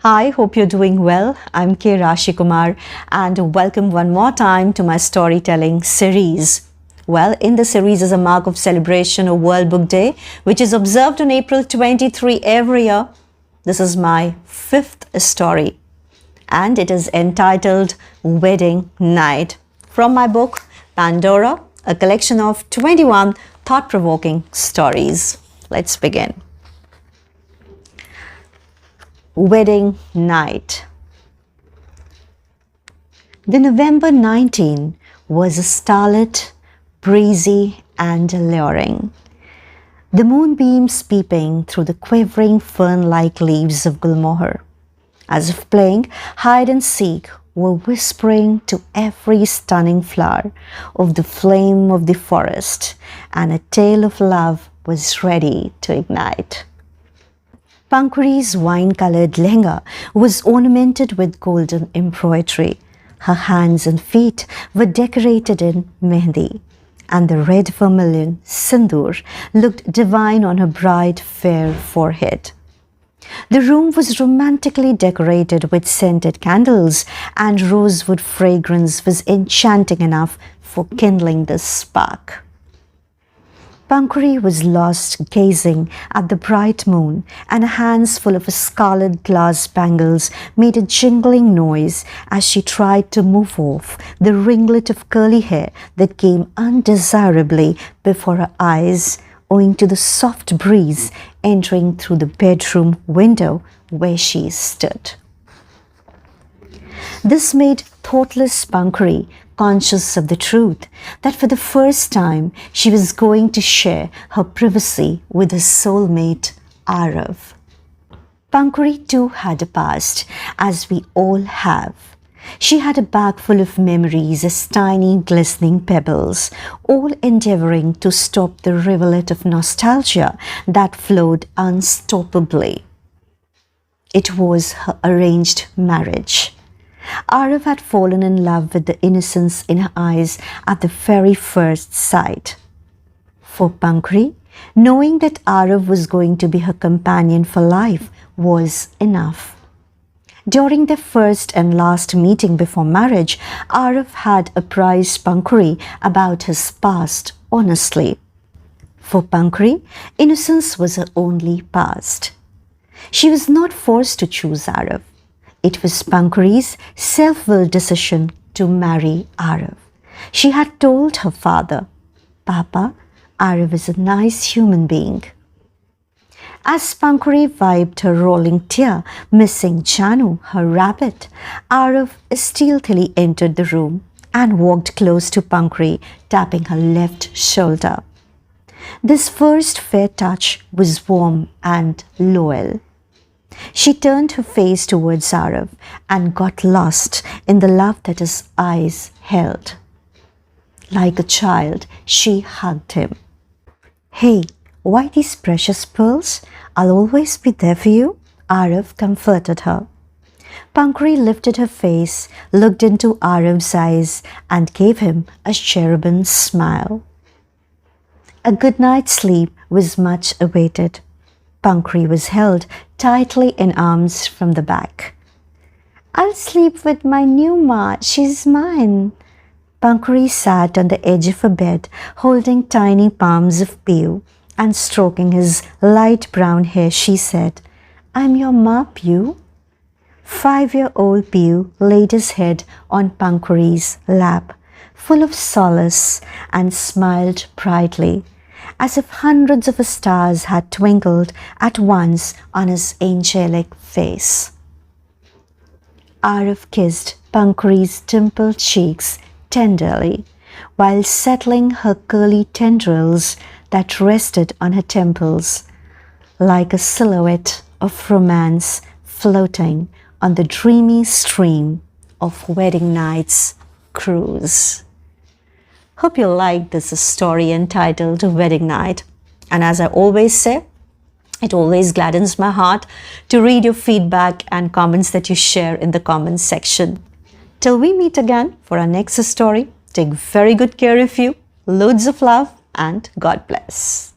Hi, hope you're doing well. I'm K. Kumar and welcome one more time to my storytelling series. Well, in the series is a mark of celebration of World Book Day, which is observed on April 23 every year. This is my fifth story and it is entitled Wedding Night from my book Pandora, a collection of 21 thought-provoking stories. Let's begin. Wedding Night. The November 19 was starlit, breezy and alluring. The moonbeams peeping through the quivering fern-like leaves of gulmohar, as if playing hide and seek, were whispering to every stunning flower of the flame of the forest, and a tale of love was ready to ignite. Pankuri's wine-coloured lehenga was ornamented with golden embroidery. Her hands and feet were decorated in mehndi, and the red vermilion sindoor looked divine on her bright, fair forehead. The room was romantically decorated with scented candles, and rosewood fragrance was enchanting enough for kindling the spark. Pankuri was lost gazing at the bright moon, and her hands full of scarlet glass bangles made a jingling noise as she tried to move off the ringlet of curly hair that came undesirably before her eyes, owing to the soft breeze entering through the bedroom window where she stood. This made thoughtless Pankuri conscious of the truth that for the first time she was going to share her privacy with her soulmate Arav. Pankuri too had a past, as we all have. She had a bag full of memories as tiny glistening pebbles, all endeavouring to stop the rivulet of nostalgia that flowed unstoppably. It was her arranged marriage. Arav had fallen in love with the innocence in her eyes at the very first sight. For Pankuri, knowing that Arav was going to be her companion for life was enough. During their first and last meeting before marriage, Arav had apprised Pankuri about his past honestly. For Pankuri, innocence was her only past. She was not forced to choose Arav. It was Pankuri's self-willed decision to marry Arav. She had told her father, "Papa, Arav is a nice human being." As Pankuri wiped her rolling tear, missing Janu, her rabbit, Arav stealthily entered the room and walked close to Pankuri, tapping her left shoulder. This first fair touch was warm and loyal. She turned her face towards Arav and got lost in the love that his eyes held. Like a child, she hugged him. "Hey, why these precious pearls? I'll always be there for you," Arav comforted her. Pankuri lifted her face, looked into Arav's eyes and gave him a cherubim smile. A good night's sleep was much awaited. Pankuri was held tightly in arms from the back. "I'll sleep with my new ma, she's mine." Pankuri sat on the edge of her bed, holding tiny palms of Piyu and stroking his light brown hair. She said, "I'm your ma, Piyu." 5-year-old Piyu laid his head on Pankuri's lap, full of solace, and smiled brightly, as if hundreds of stars had twinkled at once on his angelic face. Arav kissed Pankuri's dimpled cheeks tenderly, while settling her curly tendrils that rested on her temples, like a silhouette of romance floating on the dreamy stream of wedding night's cruise. Hope you liked this story entitled Wedding Night. And as I always say, it always gladdens my heart to read your feedback and comments that you share in the comments section. Till we meet again for our next story, take very good care of you, loads of love, and God bless.